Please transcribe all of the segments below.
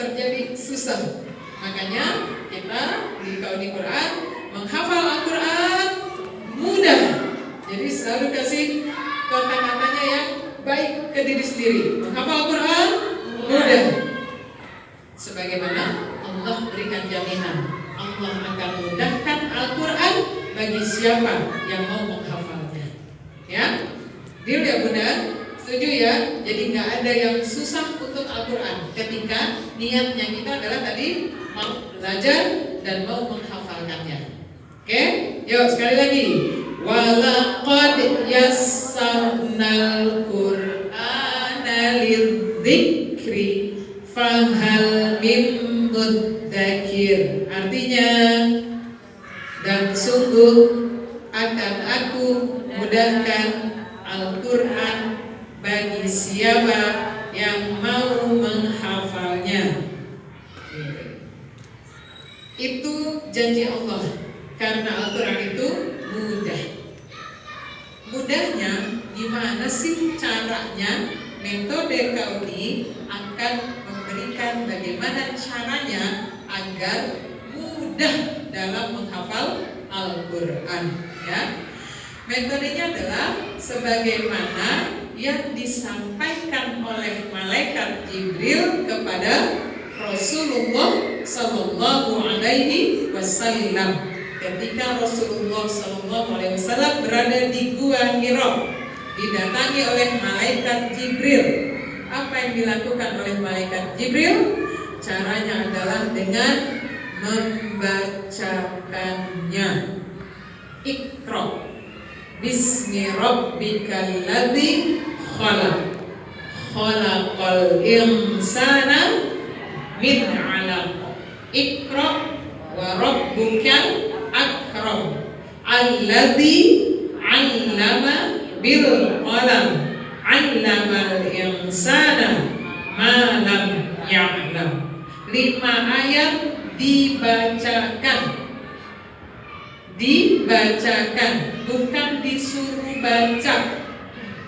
terjadi susah. Makanya kita di Quran menghafal Al-Quran mudah. Jadi selalu kasih kata-katanya yang baik ke diri sendiri. Menghafal Al-Quran mudah. Sebagaimana Allah berikan jaminan, Allah akan mudahkan Al-Quran bagi siapa yang mau menghafalnya. Ya, deal ya Bunda? Setuju ya? Jadi nggak ada yang susah untuk Al-Quran ketika niatnya kita adalah tadi mau belajar dan mau menghafalkannya. Oke? Yuk sekali lagi. Walaqad yassarnal Qur'ana lidzikri fahal mim mudzakir. Artinya, dan sungguh akan aku mudahkan Al-Quran bagi siapa yang mau menghafalnya. Itu janji Allah, karena Al-Quran itu mudah. Mudahnya gimana sih caranya? Metode Kauni akan memberikan bagaimana caranya agar mudah dalam menghafal Al-Quran. Ya, metodenya adalah sebagaimana yang disampaikan oleh malaikat Jibril kepada Rasulullah Sallallahu Alaihi Wasallam ketika Rasulullah Sallallahu Alaihi Wasallam berada di Gua Hira, didatangi oleh malaikat Jibril. Apa yang dilakukan oleh malaikat Jibril? Caranya adalah dengan membacakannya. Iqra bismi rabbikal ladzi khalaq khalaqal insana min 'alaq. Iqra wa rabbukal akram alladzi 'allama bil qalam 'allamal insana ma lam ya'lam. 5 ayat dibacakan, bukan disuruh baca,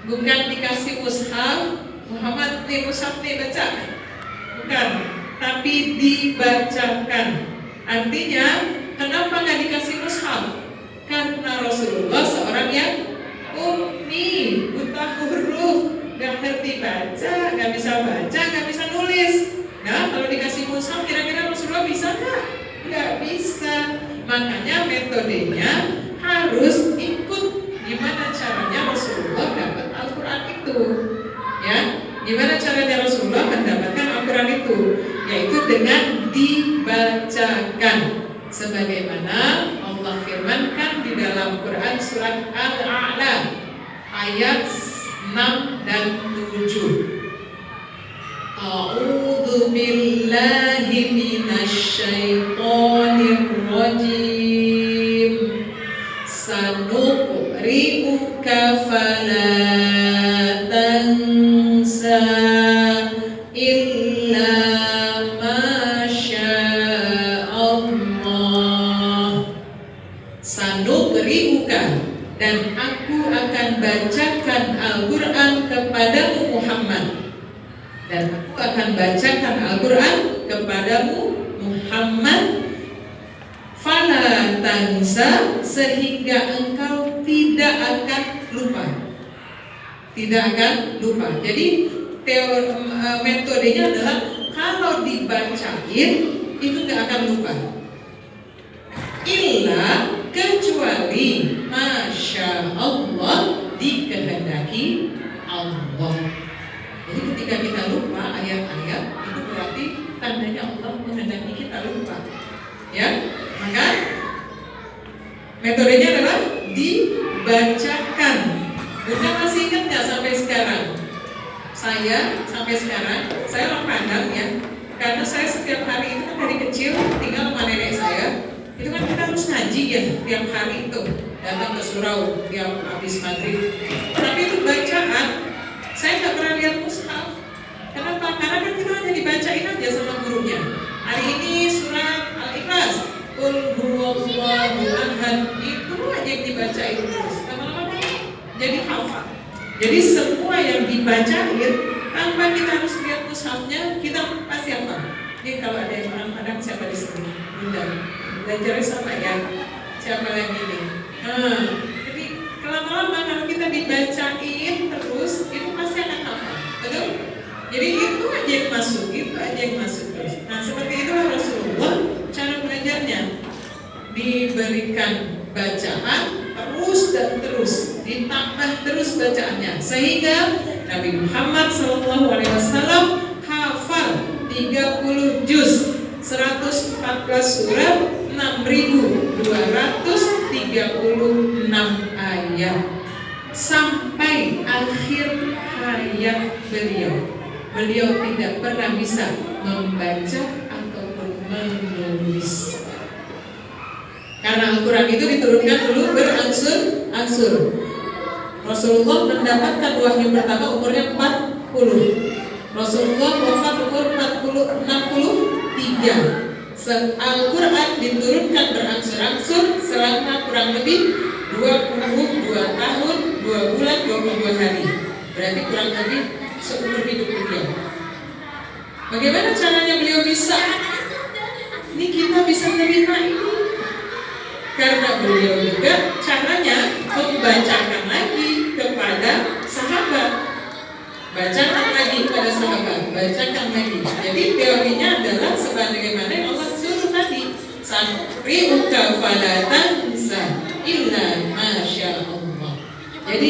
bukan dikasih mushaf, Muhammad nih mushaf nih baca, bukan, tapi dibacakan. Artinya kenapa nggak dikasih mushaf? Karena Rasulullah seorang yang ummi, buta huruf, nggak ngerti baca, nggak bisa baca, nggak bisa nulis. Nah, kalau dikasih mushaf kira-kira Rasulullah bisa nggak? Nggak bisa. Makanya metodenya harus ikut gimana caranya Rasulullah dapat Al-Quran itu. Ya, gimana caranya Rasulullah mendapatkan Al-Quran itu? Yaitu dengan dibacakan. Sebagaimana Allah firmankan di dalam Quran surat Al-A'la ayat 6 dan 7. A'udzu billahi minasyaitonir rajim. Sanuqri'uka fala tansa illa ma sya'allah. Sanuqri'uka, dan aku akan bacakan Al-Quran kepadamu Muhammad. Dan aku akan bacakan Al-Quran kepadamu Muhammad, fala tansa, sehingga engkau tidak akan lupa. Tidak akan lupa. Jadi metodenya adalah kalau dibacain itu gak akan lupa. Illa, kecuali Masya Allah, dikehendaki Allah. Jadi ketika kita lupa ayat-ayat, itu berarti tandanya Allah menghendaki kita lupa. Ya, maka metodenya adalah dibacakan. Bunda masih ingat nggak sampai sekarang? Saya sampai sekarang, saya orang Padang ya, karena saya setiap hari itu kan dari kecil tinggal sama nenek saya. Itu kan kita harus ngaji ya tiap hari itu, datang ke surau tiap habis maghrib. Tapi itu bacaan, saya nggak pernah lihat mushaf. Kenapa? Karena kan kita hanya dibacain aja sama gurunya. Hari ini surat Al-Ikhlas, Qul huwallahu ahad, itu aja yang dibacain terus. Lama-lama jadi hafal. Jadi semua yang dibacain tanpa kita harus lihat mushafnya, kita pasti hafal. Ini kalau ada yang orang Padang siapa di sini? Bunda. Belajar sama ya. Siapa lagi nih? Jadi lama-lama kalau kita dibacain terus, itu pasti akan hafal. Betul? Jadi itu aja yang masuk, itu aja yang masuk terus. Nah seperti itulah Rasulullah cara belajarnya. Diberikan bacaan terus dan terus, ditambah terus bacaannya, sehingga Nabi Muhammad SAW hafal 30 juz, 114 surat, 6.236 ayat sampai akhir hayat beliau. Beliau tidak pernah bisa membaca ataupun menulis. Karena Al-Quran itu diturunkan dulu berangsur-angsur. Rasulullah mendapatkan wahyu pertama umurnya 40. Rasulullah wafat umur 63. Al-Quran diturunkan berangsur-angsur selama kurang lebih 22 tahun, 2 bulan, 22 hari. Berarti kurang lebih seumur hidup beliau. Bagaimana caranya beliau bisa? Ini kita bisa terima ini karena beliau juga caranya membacakan lagi kepada sahabat. Bacakan lagi kepada sahabat, bacakan lagi. Jadi teorinya adalah sebagaimana yang Allah suruh tadi, sanri'uka fala tansa illa masya Allah. Jadi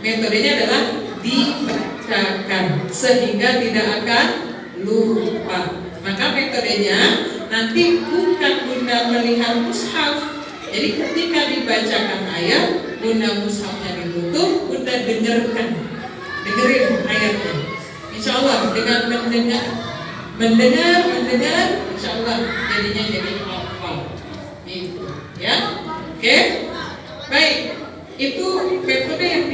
metodenya adalah dibacakan sehingga tidak akan lupa. Maka metodenya nanti bukan Bunda melihat mushaf. Jadi ketika dibacakan ayat, Bunda mushafnya ditutup, Bunda dengerin ayatnya. Insya Allah dengan mendengar, insya Allah jadinya jadi hafal. Itu, ya. Oke, baik. Itu metode yang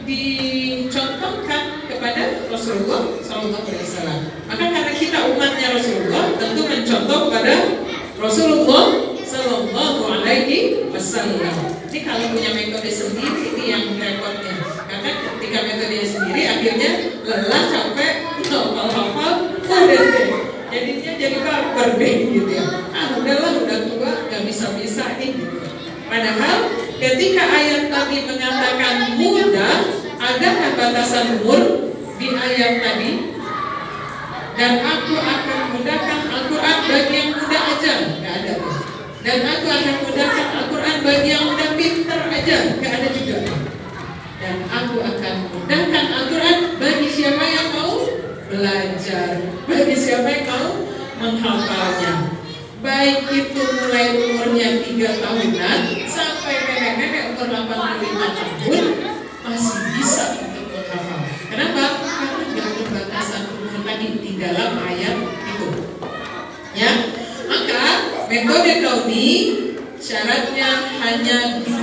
dicontohkan kepada Rasulullah SAW. Maka karena kita umatnya Rasulullah, tentu mencontoh pada Rasulullah SAW. Ini kalau punya metode sendiri ini yang repotnya. Karena ketika metodenya sendiri akhirnya lelah, capek, hafal, jadinya jadi baper deh gitu ya. Udahlah, udah tua, gak bisa-bisa nih gitu. Padahal ketika ayat tadi menyatakan mudah, adakah batasan umur di ayat tadi? Dan aku akan mudahkan Al-Quran bagi yang muda aja, gak ada tuh. Dan aku akan mudahkan Al-Quran bagi yang muda pintar aja, gak ada juga. Dan aku akan mudahkan Al-Quran bagi siapa yang mau belajar, bagi siapa yang mau menghafalnya. Baik itu mulai umurnya 3 tahunan sampai nenek-nenek umur 85 tahun masih bisa untuk menghafal. Kenapa? Karena tidak ada batasan umur tadi di dalam ayat itu. Ya, maka metode kauni syaratnya hanya 2.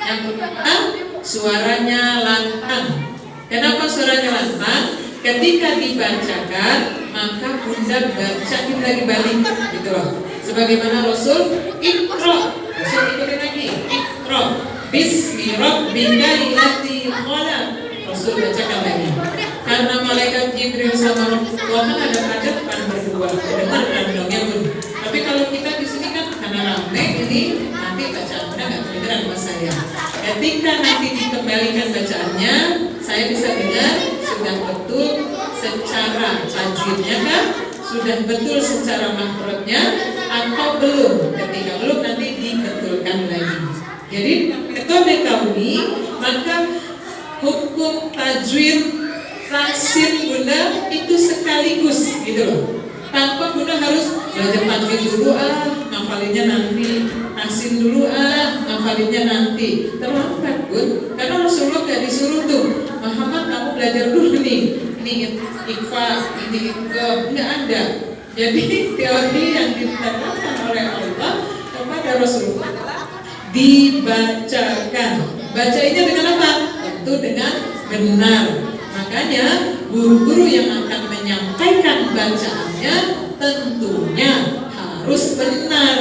Yang pertama, suaranya lantang. Kenapa suaranya lantang? Ketika dibacakan, maka Bunda baca lagi balik, gitu loh. Sebagaimana Rasul Iqra, Rasul ikutin lagi, Iqra, Bismi Rabbikal ladzi khalaq. Rasul bacakan lagi. Karena malaikat Jibril sama Rasulullah kan ada adat kan berdua, dengar kan dongnya Bun. Tapi kalau kita di sini kan karena ramai, ini nanti bacaan Bunda nggak kedengeran sama saya. Ketika nanti dikembalikan bacaannya, saya bisa dengar sudah betul secara tajwidnya kan, sudah betul secara makhrajnya atau belum. Ketika belum nanti dibetulkan lagi. Jadi metode kauni, maka hukum tajwid taksin Bunda itu sekaligus gitu loh. Tanpa Bunda harus belajar tajwid dulu ngafalinnya nanti, taksin dulu ngafalinnya nanti. Terlambat Bun, karena Rasulullah gak disuruh tuh, Muhammad kamu belajar dulu nih, ini ikhfa, ini nggak ada. Jadi teori yang ditetapkan oleh Allah kepada Rasulullah dibacakan. Bacanya dengan apa? Tentu dengan benar. Makanya guru-guru yang akan menyampaikan bacaannya tentunya harus benar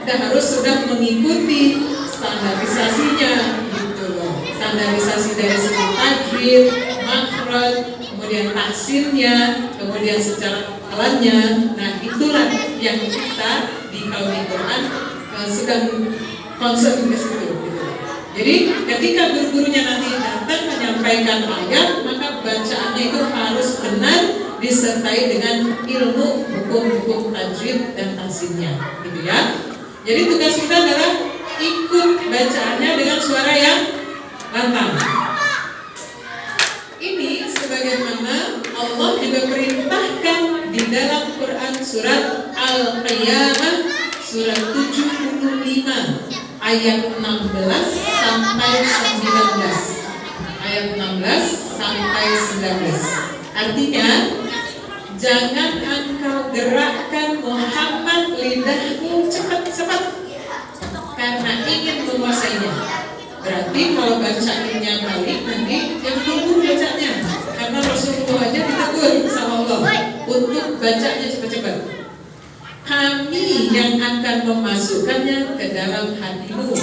dan harus sudah mengikuti standarisasinya gitu loh. Standarisasi dari segi tajwid, makhraj, kemudian tafsirnya, kemudian secara hafalannya. Nah, itulah yang kita di Kaumi Quran sedang concern ke situ. Gitu. Jadi ketika guru-gurunya nanti datang menyampaikan ayat, maka bacaannya itu harus benar disertai dengan ilmu hukum-hukum tajwid dan tafsirnya, gitu ya. Jadi tugas kita adalah ikut bacaannya dengan suara yang lantang. Ini sebagaimana Allah juga perintahkan di dalam Quran surat Al-Qiyamah surat 75 ayat 16 sampai 19. Ayat 16 sampai 19. Artinya, jangan engkau gerakkan Muhammad lidahmu cepat-cepat karena ingin menguasainya. Berarti kalau bacaannya balik nanti yang buru-buru bacanya, karena Rasulullah aja ditegur sama Allah untuk bacanya cepat-cepat. Kami yang akan memasukkannya ke dalam hatimu.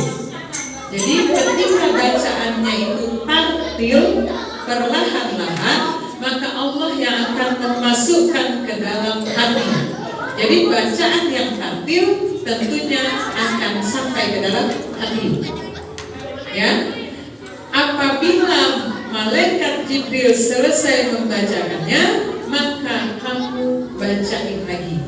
Jadi ketika bacaannya itu tartil perlahan-lahan, maka Allah yang akan memasukkan ke dalam hati. Jadi bacaan yang tartil tentunya akan sampai ke dalam hati. Ya, apabila malaikat Jibril selesai membacakannya, maka kamu bacain lagi.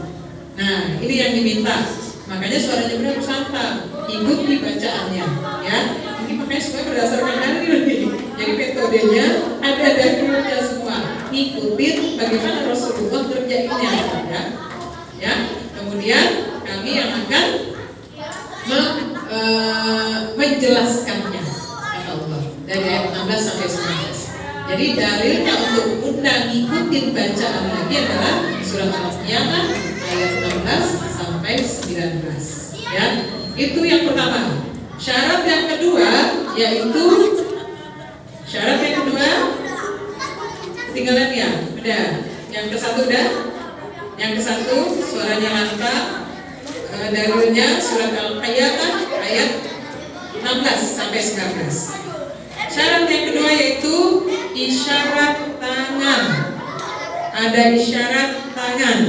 Nah, ini yang diminta. Makanya suara Jibril harus lantang, ikuti bacaannya. Ya, ini makanya semua berdasarkan dalil nih. Jadi metodenya ada dalilnya semua. Ikutin bagaimana Rasulullah kerjainnya. Ya, kemudian kami yang akan menjelaskannya, kata Allah, dari ayat 16 sampai 19. Jadi dalilnya untuk undang ikutin bacaan lagi adalah surat Al-Qiyamah ayat 16 sampai 19. Ya, itu yang pertama. Syarat yang kedua yaitu ketinggalan ya, udah. Yang ke satu udah. Yang ke satu suaranya lantang. Dalilnya surat Al-Qiyamah ayat 16 sampai 19. Syarat yang kedua yaitu isyarat tangan. Ada isyarat tangan.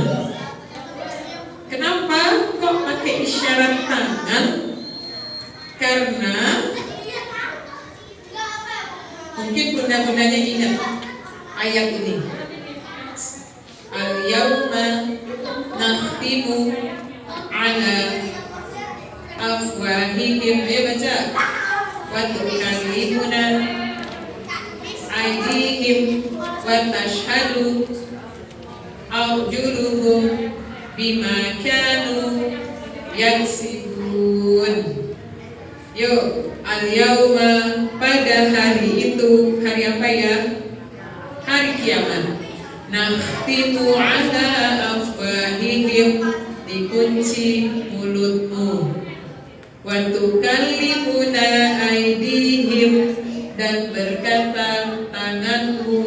Kenapa kok pakai isyarat tangan? Karena mungkin bunda-bundanya ingat ayat ini. Al-yawma nakhtimu ala afwahihim, baca, wa tukallimuna aydihim wa tashhadu arjuluhum bima kanu yaksibun. Yuk, al-yawma, pada hari itu, hari apa ya? Hari kiamat. Nakhtimu ala afwahihim, dikunci mulutmu. Wa tukallimuna aydihim, dan berkata tanganmu.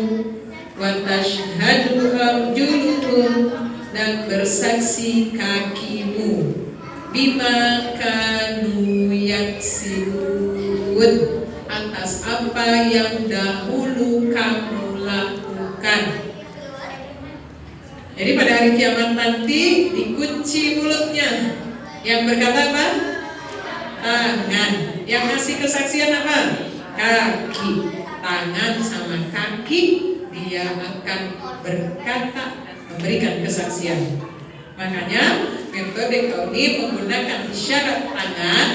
Wa tashhadu arjuluhum, dan bersaksi kakimu. Bima kanu yaksibun, atas apa yang dahulu kamu lakukan. Jadi pada hari kiamat nanti dikunci mulutnya. Yang berkata apa? Tangan. Yang ngasih kesaksian apa? Kaki. Tangan sama kaki dia akan berkata, memberikan kesaksian. Makanya metode Kauni menggunakan isyarat tangan,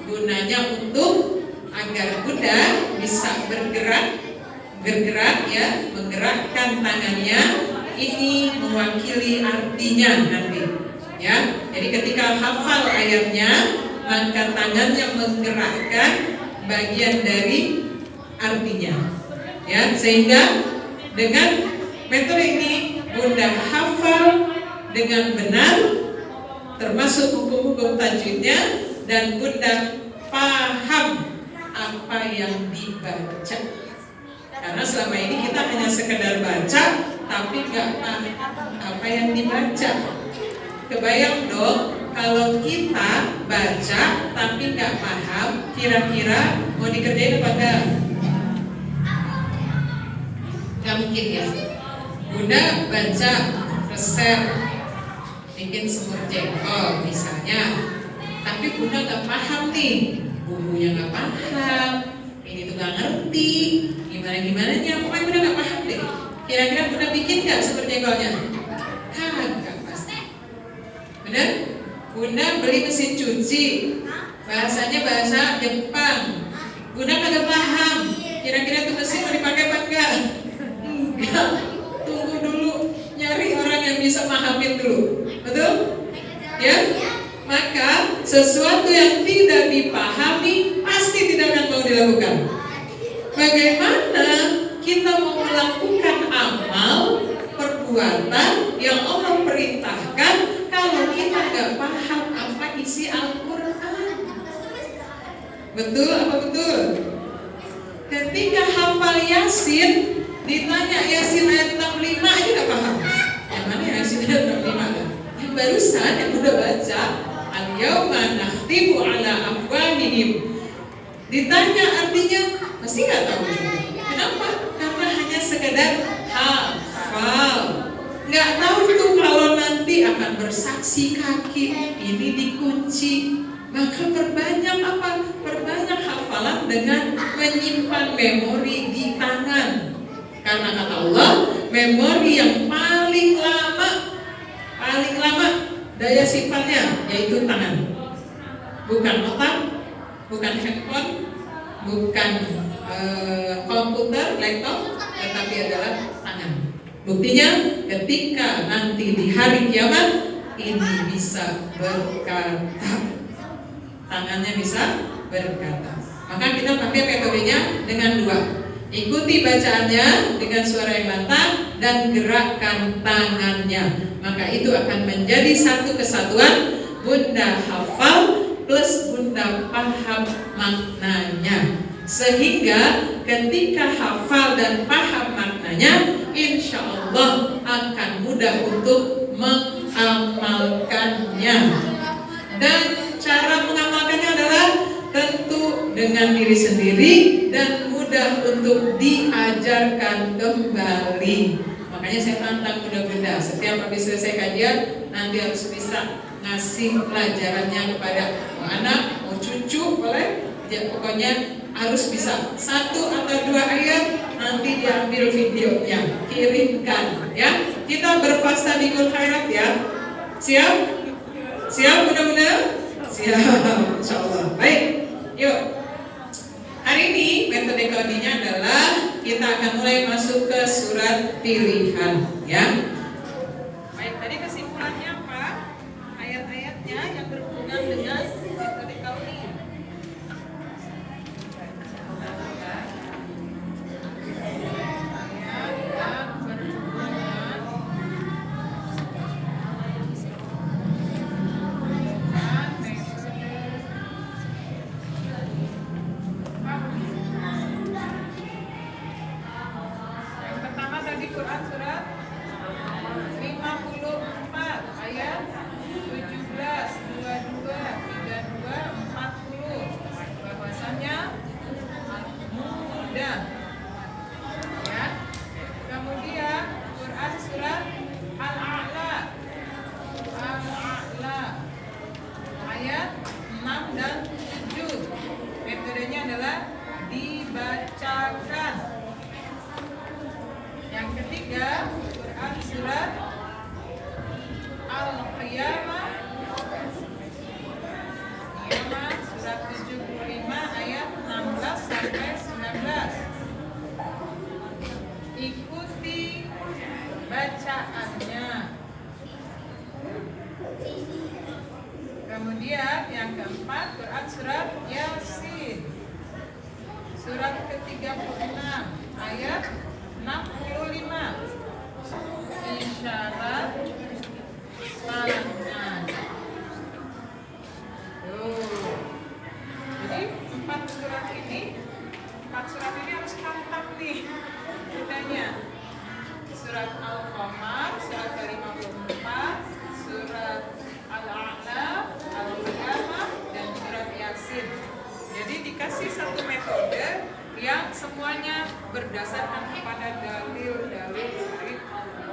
gunanya untuk agar Buddha bisa bergerak ya, menggerakkan tangannya. Ini mewakili artinya nanti ya. Jadi ketika hafal ayatnya, maka tangannya menggerakkan bagian dari artinya ya, sehingga dengan metode ini Bunda hafal dengan benar termasuk hukum-hukum tajwidnya, dan Bunda paham apa yang dibaca. Karena selama ini kita hanya sekedar baca tapi nggak paham apa yang dibaca. Kebayang dong kalau kita baca tapi nggak paham, kira-kira mau dikerjain apa enggak? Nggak mungkin ya. Bunda baca resep bikin semur jengkol misalnya, tapi Bunda nggak paham nih, bumbunya nggak paham, ini tuh nggak ngerti, gimana nya, pokoknya Bunda nggak paham deh. Kira-kira Bunda bikin nggak semur jengkolnya? Kagak pasti. Bener? Bunda beli mesin cuci, bahasanya bahasa Jepang, Bunda kagak paham. Kira-kira tuh mesin mau dipakai apa enggak? Enggak. Tunggu dulu, nyari orang yang bisa mahamin dulu. Betul? Ya? Maka sesuatu yang tidak dipahami pasti tidak akan mau dilakukan. Bagaimana kita mau melakukan amal perbuatan yang Allah perintahkan kalau kita nggak paham apa isi Al-Quran? Betul apa betul? Ketika hafal Yasin, ditanya Yasin ayat 65 aja nggak paham. Yang mana Yasin ayat 65 kan? Yang barusan yang udah baca, al-yauma nakhtimu ala afwahihim. Ditanya artinya pasti nggak tahu. Kenapa? Karena hanya sekedar hafal. Nggak tahu tuh kalau nanti akan bersaksi kaki ini dikunci. Maka perbanyak apa? Perbanyak hafalan dengan menyimpan memori di tangan. Karena kata Allah, memori yang paling lama daya simpannya yaitu tangan. Bukan otak, bukan handphone, bukan komputer, laptop, tetapi adalah tangan. Buktinya ketika nanti di hari kiamat ini bisa berkata, tangannya bisa berkata. Maka kita pakai metodenya dengan dua. Ikuti bacaannya dengan suara yang lantang dan gerakkan tangannya. Maka itu akan menjadi satu kesatuan. Bunda hafal plus Bunda paham maknanya. Sehingga ketika hafal dan paham maknanya, insya Allah akan mudah untuk mengamalkannya. Dan cara mengamalkannya adalah tentu dengan diri sendiri dan mudah untuk diajarkan kembali. Makanya saya tantang bunda-bunda, setiap habis selesai kajian nanti harus bisa ngasih pelajarannya kepada mau anak, mau cucu, boleh. Ya, pokoknya harus bisa 1 atau 2 ayat, nanti diambil videonya, kirimkan ya. Kita berfastabiqul khairat ya. Siap? Siap bunda-bunda? Siap, insyaallah. Baik, yuk. Hari ini metode codingnya adalah kita akan mulai masuk ke surat pilihan ya. Baik, tadi kesimpulannya apa? Ayat-ayatnya yang berhubungan dengan metode coding. Quran surat 54 ayat 17, 22, 32, 40 bahwasanya mudah ya. Kemudian Quran surat Al-A'la ayat 6 dan 7, metodenya adalah dibacakan. Yang ketiga, Quran surat Al-Qiyamah surat 75 ayat 16 sampai 19. Ikuti bacaannya. Kemudian yang keempat, Quran surat Yasin surat ke-36 ayat 65. Isyarat tangan. Jadi 4 surat ini harus hafal nih bedanya. Surat Al-Qamar surat ke-54, surat Al-A'la, Al-Qiyamah dan surat Yasin. Jadi dikasih satu metode yang semuanya berdasarkan kepada dalil-dalil dari Allah.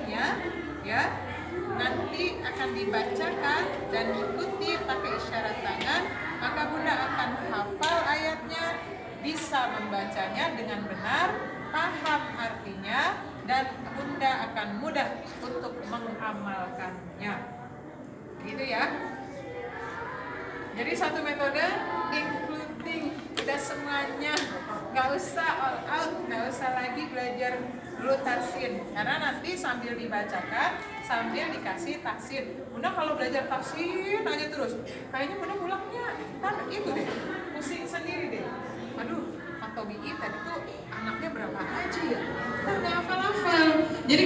ayatnya, ya. Nanti akan dibacakan dan ikuti pakai isyarat tangan, maka Bunda akan hafal ayatnya, bisa membacanya dengan benar, paham artinya, dan Bunda akan mudah untuk mengamalkannya. Gitu ya. Jadi satu metode including udah semuanya, nggak usah all out, nggak usah lagi belajar dulu tarsin, karena nanti sambil dibacakan sambil dikasih taksin. Bunda kalau belajar taksin aja terus, kayaknya Bunda pulangnya kan itu deh, pusing sendiri deh. Aduh, atau BI tadi tuh anaknya berapa aja ya? Kan nggak hafal-hafal. Jadi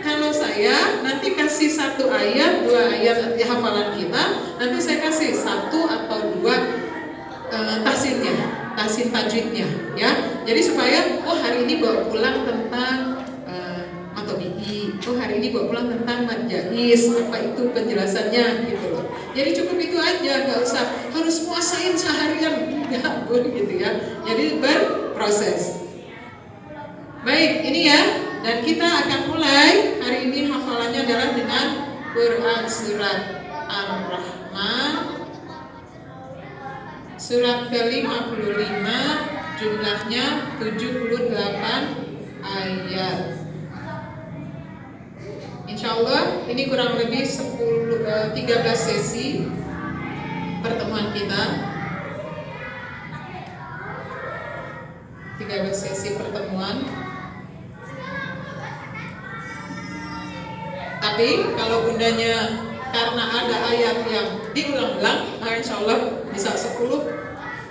kalau saya nanti kasih satu ayat, dua ayat di hafalan kita, nanti saya kasih satu atau dua taksinnya, taksin tajwidnya, ya. Jadi supaya hari ini bawa pulang tentang matobi'i, hari ini bawa pulang tentang madjais, apa itu penjelasannya gitu loh. Jadi cukup itu aja, nggak usah harus muasain seharian, nggak pun gitu ya. Jadi berproses. Baik, ini ya, dan kita akan mulai hari ini hafalannya adalah dengan Quran surat Ar-Rahman, surat ke-55, jumlahnya 78 ayat. Insya Allah ini kurang lebih 13 sesi pertemuan kita. 13 sesi pertemuan. Tapi kalau bundanya karena ada ayat yang diulang-ulang, insya Allah bisa 10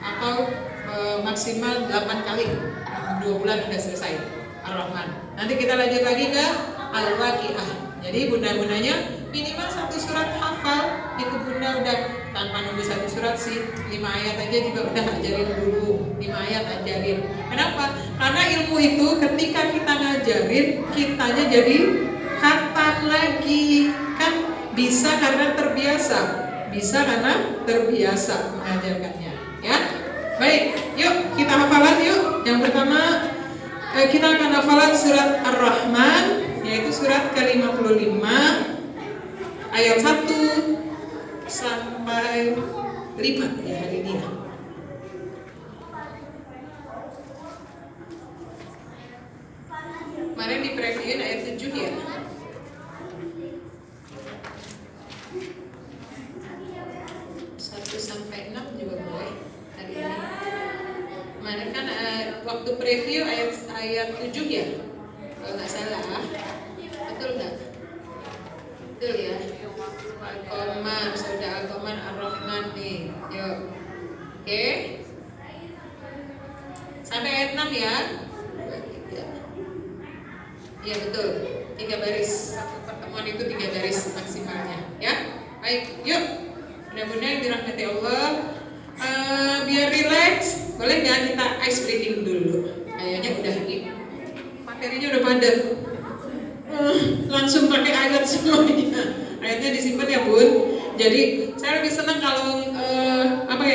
atau maksimal 8 kali. 2 bulan sudah selesai Ar-Rahman. Nanti kita lanjut lagi ke Al-Waqiah. Jadi bunda-bundanya minimal 1 surat hafal. Itu bunda udah tanpa nunggu 1 surat sih, 5 ayat aja juga udah ajarin dulu. 5 ayat ajarin. Kenapa? Karena ilmu itu ketika kita ngajarin, kitanya jadi khatam lagi. Kan bisa karena terbiasa. Bisa karena terbiasa mengajarkannya, ya. Baik, yuk kita hafalan yuk. Yang pertama kita akan hafalan surat Ar-Rahman, yaitu surat ke-55 ayat 1 sampai 5 ya hari ini. Kemarin di previewin ayat 7 ya. Sampai 6 juga boleh hari ini. Kemarin kan waktu preview ayat 7 ya, kalau nggak salah, betul nggak? Betul ya. Al-Qamar, sudah Al-Qamar Ar-Rahman nih, yuk. Oke. Sampai ayat 6 ya. Iya betul, 3 baris. Satu pertemuan itu 3 baris maksimalnya, ya. Baik, yuk. Mudah-mudahan dirahmati Allah. Biar relax, boleh nggak kita ice breathing dulu? Kayaknya udah ini materinya udah padat. Langsung pakai ayat semuanya. Ayatnya disimpan ya bun. Jadi saya lebih senang kalau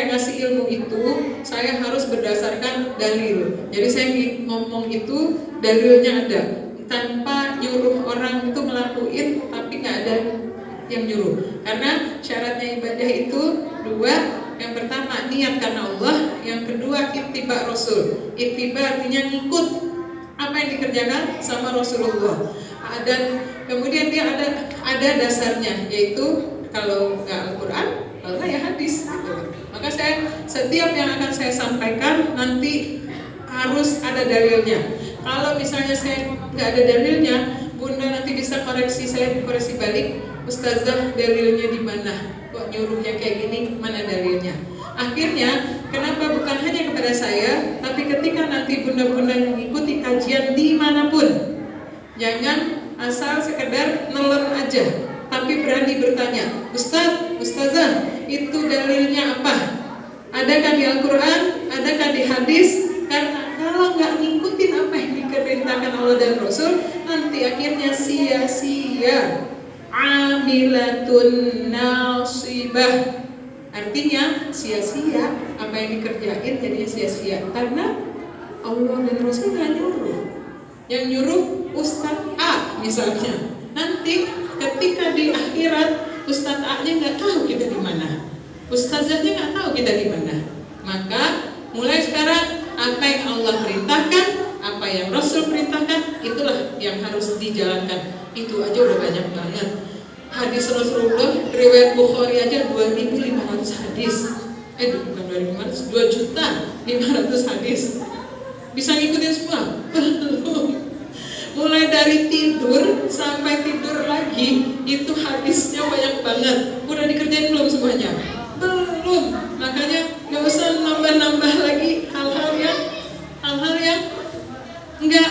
ngasih ilmu itu saya harus berdasarkan dalil. Jadi saya ngomong itu dalilnya ada, tanpa nyuruh orang itu ngelakuin tapi nggak ada yang nyuruh. Karena syaratnya ibadah itu 2. Yang pertama niat karena Allah, yang kedua ittiba Rasul. Ittiba artinya ngikut apa yang dikerjakan sama Rasulullah. Dan kemudian dia ada dasarnya, yaitu kalau nggak Al-Quran, kalau nggak ya hadis gitu. Maka setiap yang akan saya sampaikan nanti harus ada dalilnya. Kalau misalnya saya nggak ada dalilnya, bunda nanti bisa koreksi, saya koreksi balik. Ustazah dalilnya di mana? Kok nyuruhnya kayak gini? Mana dalilnya? Akhirnya kenapa bukan hanya kepada saya, tapi ketika nanti bunda-bunda yang mengikuti kajian dimanapun, jangan asal sekedar nelen aja, tapi berani bertanya, Ustaz, Ustazah, itu dalilnya apa? Adakah di Al-Quran? Adakah di hadis? Karena kalau nggak ngikutin apa yang diperintahkan Allah dan Rasul, nanti akhirnya sia-sia. Amilatun nasibah, artinya sia-sia, apa yang dikerjain jadinya sia-sia karena Allah dan Rasul nggak nyuruh. Yang nyuruh Ustadz A misalnya, Nanti ketika di akhirat Ustadz A-nya nggak tahu kita di mana, Ustazahnya nggak tahu kita di mana. Maka mulai sekarang apa yang Allah perintahkan, apa yang Rasul perintahkan, itulah yang harus dijalankan. Itu aja udah banyak banget. Hadis Rasulullah riwayat Bukhari aja 2.500 hadis. Bukan 2.500, 2.500.000 hadis. Bisa ngikutin semua? Belum. Mulai dari tidur sampai tidur lagi, itu hadisnya banyak banget. Udah dikerjain belum semuanya? Belum. Makanya nggak usah nambah-nambah lagi hal-hal yang nggak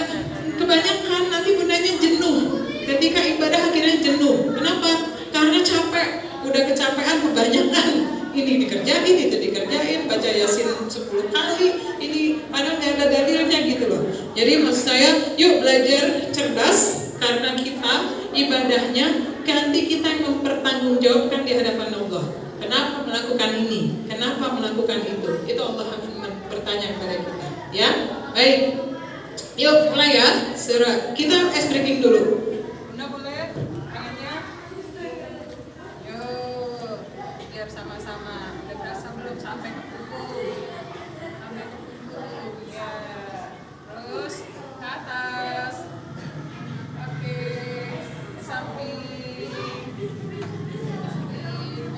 kebanyakan. Nanti bundanya jenuh. Ketika ibadah akhirnya jenuh. Kenapa? Karena capek. Udah kecapean kebanyakan. Ini dikerjain, itu dikerjain, baca Yasin 10 kali, ini padahal nggak ada dalilnya gitu loh. Jadi maksud saya, yuk belajar cerdas, karena kita ibadahnya nanti kita yang mempertanggungjawabkan di hadapan Allah. Kenapa melakukan ini? Kenapa melakukan itu? Itu Allah akan bertanya kepada kita. Ya, baik. Yuk mulai ya. Surah. Kita ice breaking dulu. Bunda boleh? Tangannya. Yuk, biar sama-sama. Udah berasa belum sampai ke punggung? Sampai ke punggung. Ya. Terus ke atas. Oke. Samping.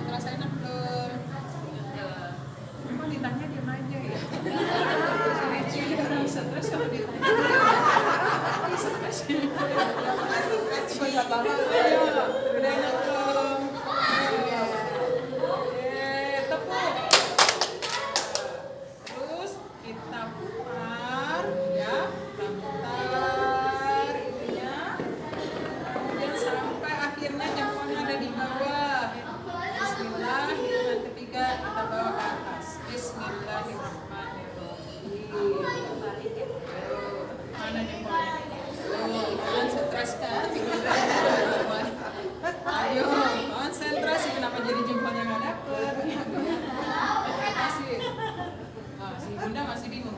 Rasain belum? Kok ditanya diam aja ya? Orang stres kalau ditanya. Stres. Udah banget. Udah enak belum? Tepuk. Terus kita putar, ya. Kita putar ininya. Kemudian sampai akhirnya jempolnya ada di bawah. Bismillah, hitungan ketiga kita bawa ke atas. Bismillahirrahmanirrahim. Mana jempolnya? Jangan stres kan? Ayo, konsentrasi. Kenapa jadi jempolnya nggak dapet? Masih, si Bunda masih bingung.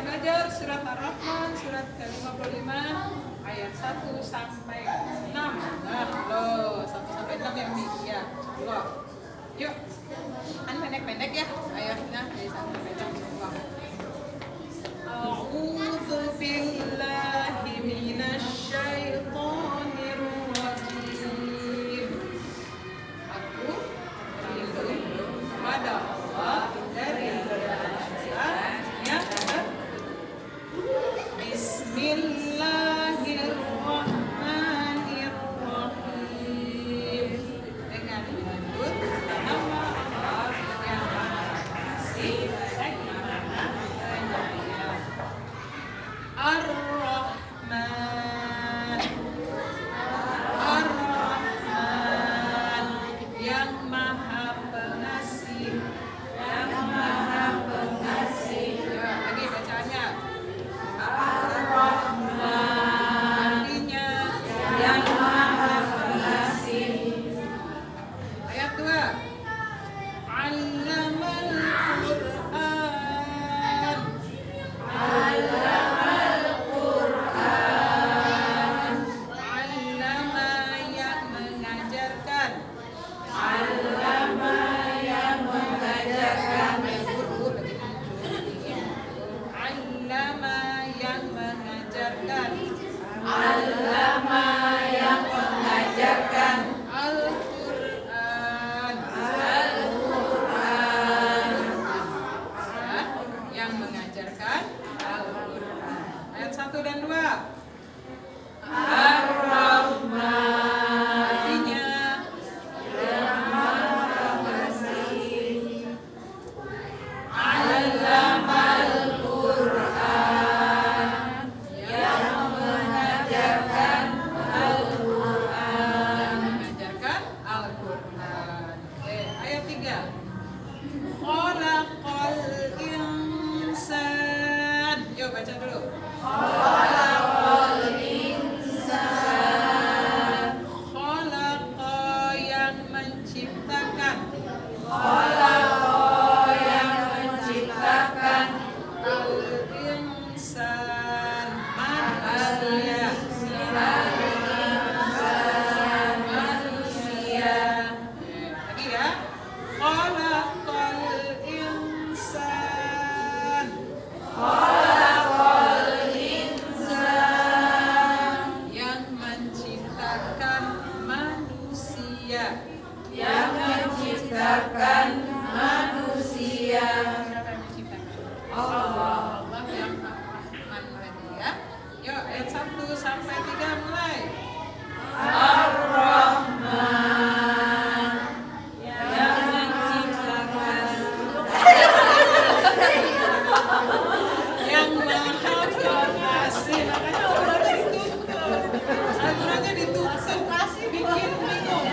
Belajar surat Ar-Rahman, surat ke-55 ayat 1 sampai 6. Nah, loh, 1 sampai 6 yang ini ya. Loh. Yuk. Kan pendek-pendek ya ayatnya, ayat 1 sampai 6. Loh. A'udzu billahi minasyaitonir rajim. Aku berlindung kepada Allah dari Bismillahirrahmanirrahim. Dengan menyebut nama Allah yang Maha Pengasih lagi Maha Penyayang. Ar-Rahman. Ar-Rahman yang Maha Pengasih. Yang Maha Pengasih. Ya, lagi bacanya. Artinya yang Maha Pengasih. Ayat 2. Allamal Qur'an. Allamal Qur'an. Allama yang mengajarkan. Allama yang mengajarkan. Allama yang mengajarkan. Allama yang mengajarkan. Al-Qur'an. Al-Qur'an. Yang mengajarkan Al-Qur'an. Ayat 1 dan 2. Ar-Rahman. Artinya yang Maha Pengasih. Allamal Qur'an. Yang mengajarkan Al-Qur'an. Mengajarkan Al-Qur'an. Ayat 3. Khalaqal insan. Yuk baca dulu. Khalaqal insan. Khalaqa yang menciptakan. lagi ya. Khalaqal insan. Yang menciptakan manusia. Allah yang Rahman lagi ya. Yuk ayat 1 sampai 3 mulai. Yang maha pengasih. Makanya Al-Qurannya ditutup. Al-Qurannya ditutup kasih bikin bingung.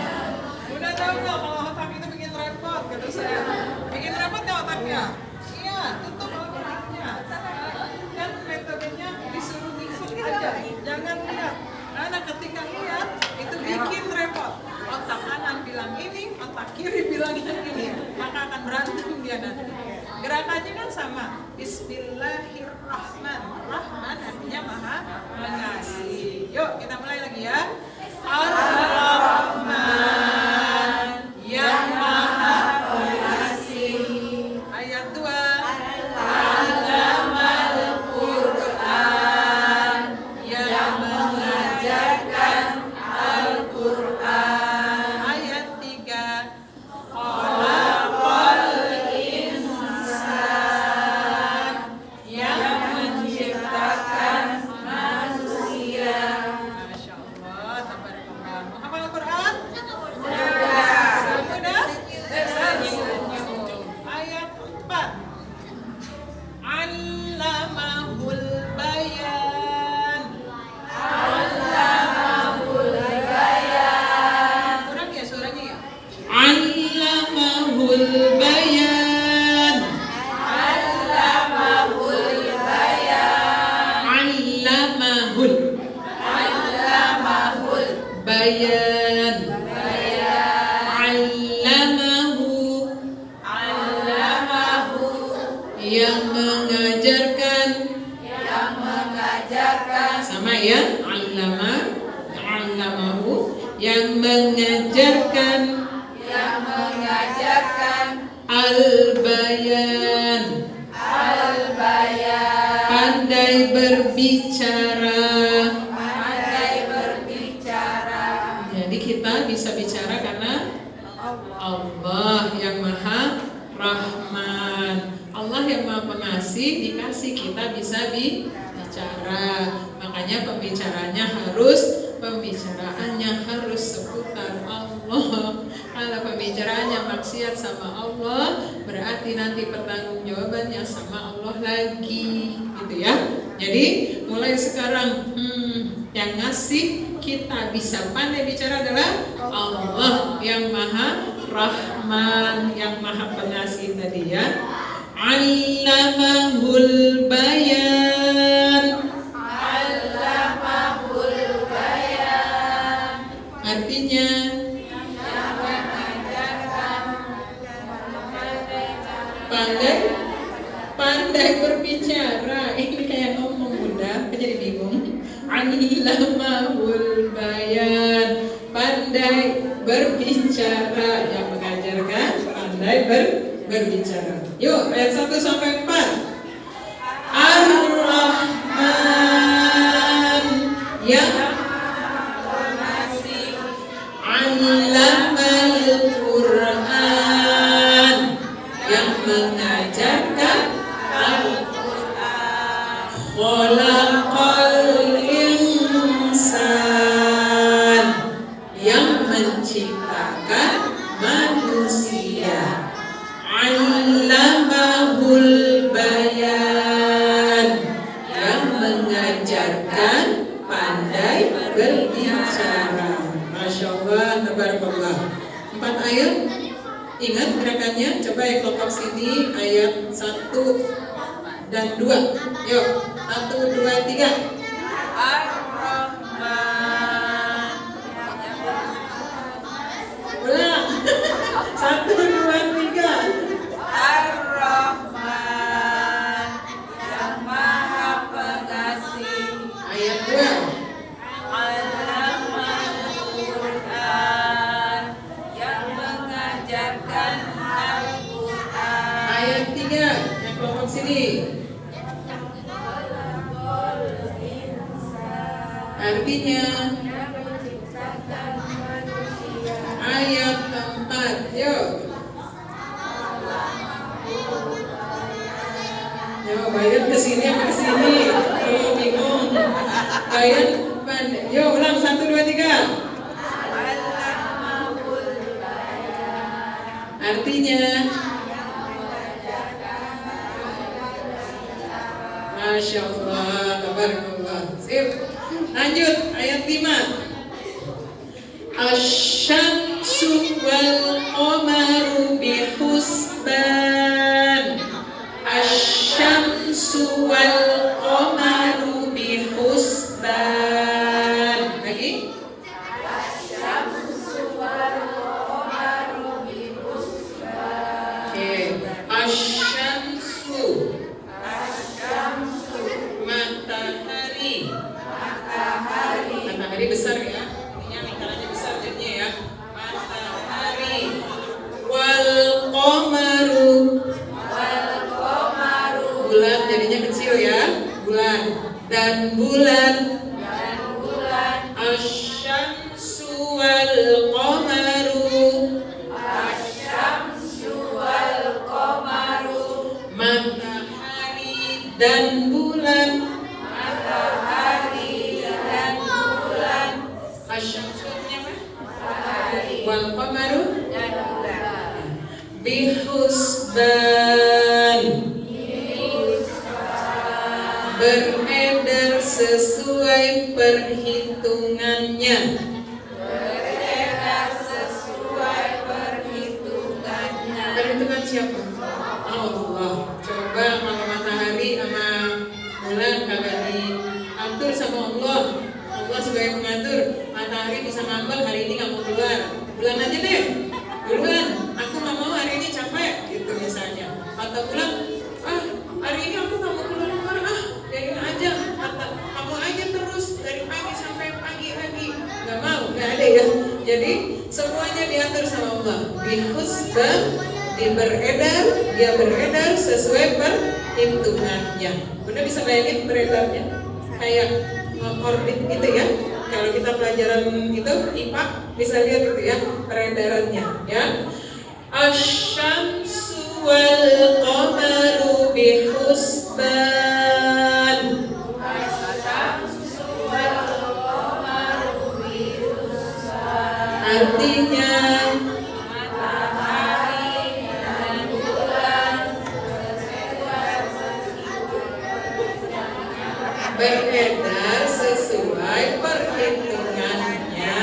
Udah tahu nggak kalau otak itu bikin repot kata saya. Bikin repot nggak otaknya? Iya, tutup Al-Qurannya. Kan metodenya disuruh ngikut aja, jangan lihat. Karena ketika lihat itu bikin repot. Otak kanan bilang ini, otak kiri bilang ini, maka akan berantem dia nanti. Gerakannya kan sama. Bismillahirrahmanirrahim. Rahman artinya maha mengasihi. Yuk kita mulai lagi ya. Ar-Rahman yang maha pengasih. Ayat 2. Yang mengajarkan Al-Quran. Ayat 3. Khalaqal insan yang menciptakan manusia. Masya Allah, tabarakallah. Hafal Al-Quran? Sudah? Ayat 4. Allamahul bayan. Kurang ya suaranya ya? Allamahul bayan. Allamahul. Bayan. Allamahu. Yang mengajarkan. Sama ya, allamahu yang mengajarkan. Al-bayan. Pandai berbicara. Jadi kita bisa bicara karena Allah yang maha Rahman. Allah yang maha pengasih, dikasih kita bisa bicara. Makanya pembicaraannya harus seputar Allah. Kalau pembicaraannya maksiat sama Allah, berarti nanti pertanggungjawabannya sama Allah lagi, gitu ya. Jadi mulai sekarang yang ngasih kita bisa pandai bicara adalah Allah yang maha Rahman, yang maha pengasih tadi ya. Allamahul bayan. Artinya pandai berbicara. Ini kayak ngomong bunda, jadi bingung. Allamahul bayan, pandai berbicara, yang mengajarkan pandai berbicara. Yuk ayat 1 sampai 4. Ar-Rahman yang allamal Quran, yang mengajarkan Al-Quran. Khalaqal insan, yang menciptakan manusia. Allamahul bayan, yang mengajarkan pandai berbicara. Masya Allah, tabarakallah. 4 ayat. Ingat gerakannya? Coba yang kelompok sini ayat 1 dan 2. Yuk, 1, 2, 3. Ar-Rahman. Ulang. 1, 2, 3. Ar-Rahman yang maha pengasih. Ayat 2. Allamahul Quran yang mengajar Ayat 3, yang kelompok sini. Artinya ayat 4, yuk. Yo, Bayan kesini apa kesini? Kalau bingung, Bayan pandai. Yo, ulang 1, 2, 3. Artinya, Masya Allah, tabarakallah. Sip. Lanjut ayat 5. Asy-syamsu wal qamaru bihusban. Asy-syamsu wal qamaru bihusban. Lagi? Asy-syamsu wal qamaru bihusban. Oke. Asy-syamsu. Matahari. Matahari besar ya. Ini lingkarannya besar jadinya ya. Matahari. Wal qamaru. Bulan jadinya kecil ya. Bulan. Dan bulan. Asy-syamsu wal qamaru. Matahari dan bulan. Asy-syamsunya apa? Wal qamaru bihusban. Beredar sesuai perhitungannya. Perhitungan siapa? Allah. Coba kalau matahari sama bulan kagak diatur sama Allah. Allah sebagai pengatur, matahari bisa ngambek hari ini nggak mau keluar. Bulan aja deh, bulan. Aku nggak mau hari ini capek, gitu misalnya. Atau bulan, hari ini aku nggak mau keluar. Biarin aja. Atau kamu aja terus dari pagi sampai pagi lagi. Nggak mau, nggak ada ya. Jadi semuanya diatur sama Allah. Bihusban, dia beredar sesuai perhitungannya. Bunda bisa bayangin beredarnya? Kayak orbit gitu ya. Kalau kita pelajaran itu IPA bisa lihat gitu ya peredarannya ya. Asy-syamsu wal qamaru bihusban. Artinya beredar sesuai perhitungannya.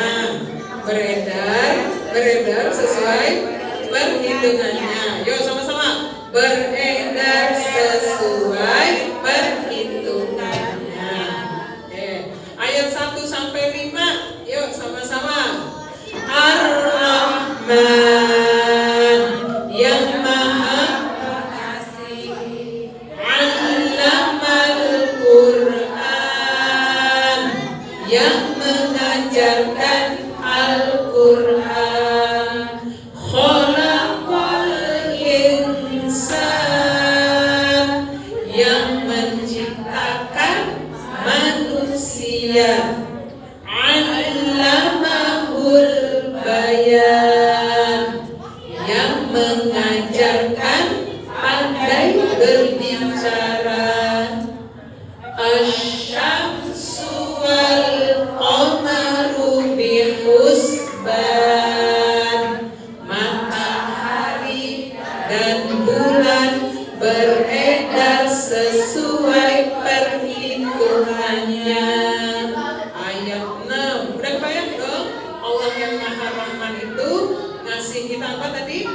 Beredar sesuai perhitungannya. Yuk sama-sama. Beredar sesuai perhitungannya. Oke. Ayat 1 sampai 5. Yuk sama-sama. Ar-Rahman yang Maha Pengasih. Allamal Quran yang mengajarkan Al-Quran. Khalaqal insan yang menciptakan manusia. Allamahul bayan yang mengajarkan pandai berbicara. Asy-syamsu wal qamaru bihusban. Matahari dan bulan beredar sesuai perhitungannya. Ayat 6. Udah kebayang dong? Allah yang Maha Rahman itu ngasih kita apa tadi?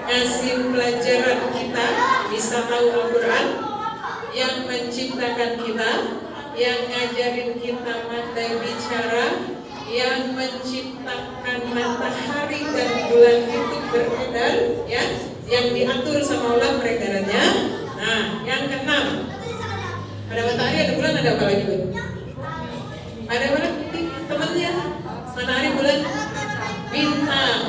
Ngasih pelajaran kita bisa tahu Al-Quran, yang menciptakan kita, yang ngajarin kita pandai bicara, yang menciptakan matahari dan bulan itu beredar, ya, yang diatur sama Allah peredarannya. Nah, yang keenam, ada matahari, ada bulan, ada apa lagi, Bu? Ada apa lagi? Temannya matahari, bulan, bintang.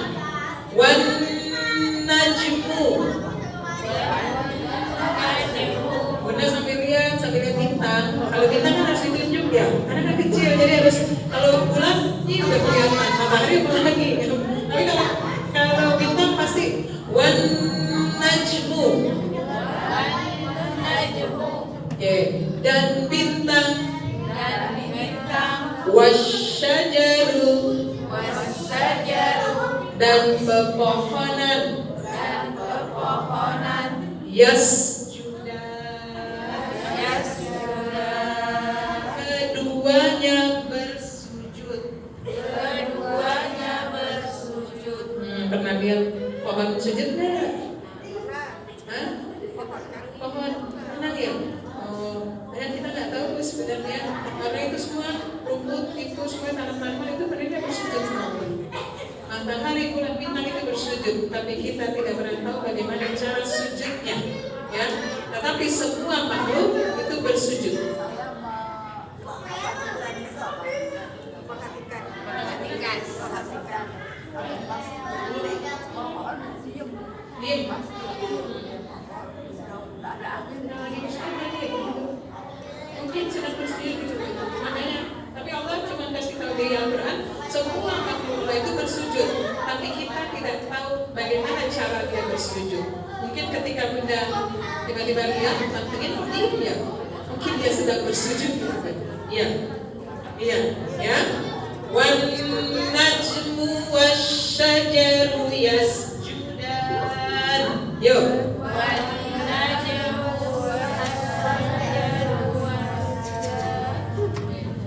pepohonan. Keduanya bersujud. Pernah lihat pohon sujud nggak? Hah? Pohon pernah lihat? Oh, kita nggak tahu sebenarnya karena itu semua rumput itu semua tanaman itu mereka bersujud semua. Matahari, bulan, bintang itu bersujud, tapi kita tidak pernah tahu bagaimana cara sujudnya, ya. Tetapi semua makhluk itu bersujud. Mungkin sudah bersujud gitu. Makanya, tapi Allah cuma kasih tahu di Al-Quran semua makhluk itu bersujud, tapi kita tidak tahu bagaimana cara dia bersujud. Mungkin ketika Bunda tiba-tiba lihat mantengin dia, mungkin dia sedang bersujud gitu. Iya, ya. Wan najmu wasyajaru yasjudan. Yo.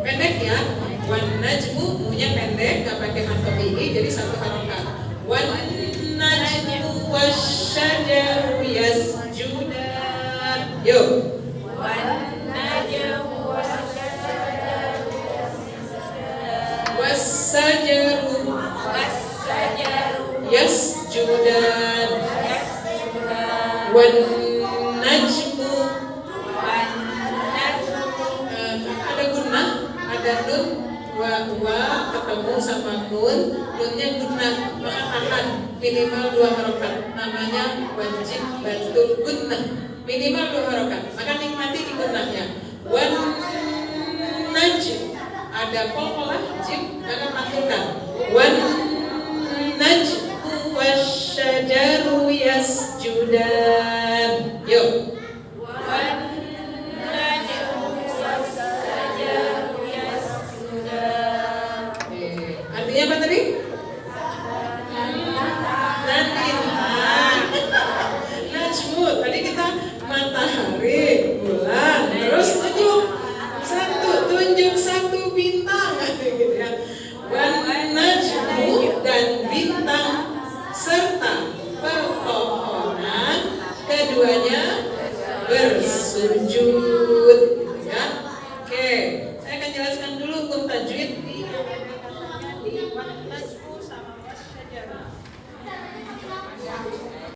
Pendek ya. Wan najmu punya pendek, gak pakai matobi, jadi satu harokat. Wan najmu wasyajaru yasjudan. Yo. Wassajaru yasjudan. Wan najmu ada gunnah, ada nun, wa ketemu sama nun, nunnya gunnah, maka tahan minimal 2 harokat. Namanya wajib batul gunnah, minimal 2 harokat. Maka nikmati di gunnahnya. Wan najm ada pola jim, maka matikan. Wan najmu wasyajaru yasjudan. Yuk. Artinya apa tadi? Najmu tadi kita matahari, bulan, terus tunjuk satu bintang gitu ya. Wan najmu dan bintang serta pepohonan keduanya bersujud.